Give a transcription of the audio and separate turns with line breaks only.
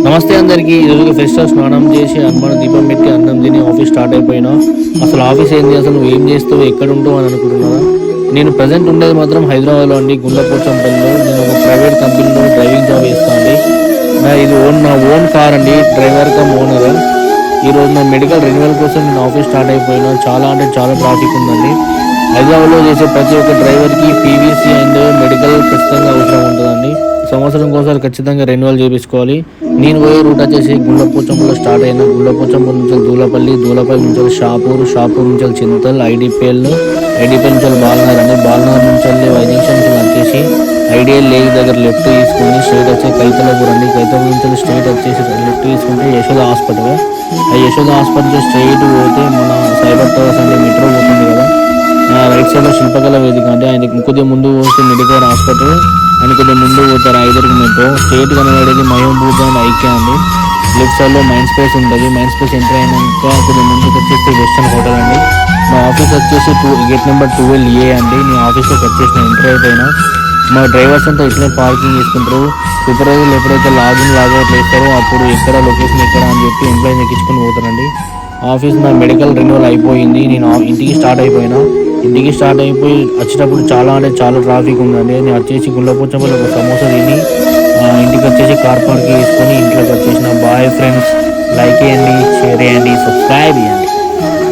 నమస్తే అందరికి. ఈరోజు ఫెస్టివల్ స్నానం చేసి హనుమాన్ దీపం పెట్టి అన్నం తిని ఆఫీస్ స్టార్ట్ అయిపోయినా. అసలు ఆఫీస్ ఏంది, అసలు నువ్వు ఏం చేస్తావు, ఎక్కడ ఉంటావు అని అనుకుంటున్నారా? నేను ప్రజెంట్ ఉండేది మాత్రం హైదరాబాద్లో అండి, గుండ్లపోచంపల్లిలో. నేను ఒక ప్రైవేట్ కంపెనీలో డ్రైవింగ్ జాబ్ చేస్తాను అండి. ఇది నా ఓన్ కార్ అండి, డ్రైవర్ కమ్ ఓనర్. ఈరోజు నా మెడికల్ రెన్యువల్ కోసం నేను ఆఫీస్ స్టార్ట్ అయిపోయినా. చాలా అంటే చాలా ట్రాఫిక్ ఉందండి. హైదరాబాద్లో చేసే ప్రతి ఒక్క డ్రైవర్కి పీవీసీ అండ్ మెడికల్ ఖచ్చితంగా అవసరం ఉంటుందండి. సంవత్సరం కోసం ఖచ్చితంగా రెన్యువల్ చేయించుకోవాలి. నేను పోయే రూట్ వచ్చేసి గుండ్లపోచంపల్లిలో స్టార్ట్ అయినా. గుండ్లపోచంపల్లి నుంచి దూలపల్లి, దూలపల్లి నుంచి షాపూర్, షాపూర్ నుంచి చింతల్, ఐడిపిఎల్ నుంచి బాల్నగర్ అండి. బాల్నగర్ నుంచి వైజంక్షన్ నుంచి వచ్చేసి ఐడియల్ లేక్ దగ్గర లెఫ్ట్ తీసుకుని స్ట్రైట్ వచ్చి కైతలపూర్ అండి. కైతలపూర్ నుంచి స్ట్రైట్ వచ్చేసి లెఫ్ట్ తీసుకుంటే యశోద హాస్పిటల్. ఆ యశోద హాస్పిటల్ స్ట్రైట్ పోతే మన సైబర్ టవర్స్ అంటే మెట్రో పోతుంది కదా, రైట్ సైడ్ లో శిల్పకళ వేదిక అంటే ఆయన కొద్దిగా ముందు పోతే మెడికల్ హాస్పిటల్, ఆయన కొద్దిగా ముందు పోతారు ఐదరికి మెట్రో. స్ట్రైట్ కనబడేది మయోభూత అండ్ ఐక్య అండి. లెఫ్ట్ సైడ్ లో మైండ్ స్పేస్ ఉంటుంది. మైండ్ స్పేస్ ఎంటర్ అయినాక కొద్దిగా ముందుకు వచ్చేసి వెస్టర్న్ హోటల్ అండి. మా ఆఫీస్ వచ్చేసి గేట్ నెంబర్ 12A అండి. నేను ఆఫీస్లోకి వచ్చేసిన ఎంటర్ అయిపోయినా. మా డ్రైవర్స్ అంతా ఇట్లే పార్కింగ్ చేసుకుంటారు. సూపర్వైజర్లు ఎప్పుడైతే లాగిన్ లాగౌట్ వేస్తారో అప్పుడు ఎక్కడ లొకేషన్ ఎక్కడ అని చెప్పి ఎంప్లాయీని ఎక్కించుకొని పోతారండి. ఆఫీస్ నా మెడికల్ రెన్యువల్ అయిపోయింది. నేను ఇంటికి స్టార్ట్ అయిపోయినా. ఇంటికి స్టార్ట్ అయిపోయి వచ్చేటప్పుడు చాలా అంటే చాలా ట్రాఫిక్ ఉందండి. నేను వచ్చేసి గుండ్లపోచంపల్లి ఒక సమోసా తిని ఇంటికి వచ్చేసి కార్ పార్క్ చేసుకొని ఇంట్లోకి వచ్చేసిన. బాయ్ ఫ్రెండ్స్, లైక్ చేయండి, షేర్ చేయండి, సబ్స్క్రైబ్ చేయండి.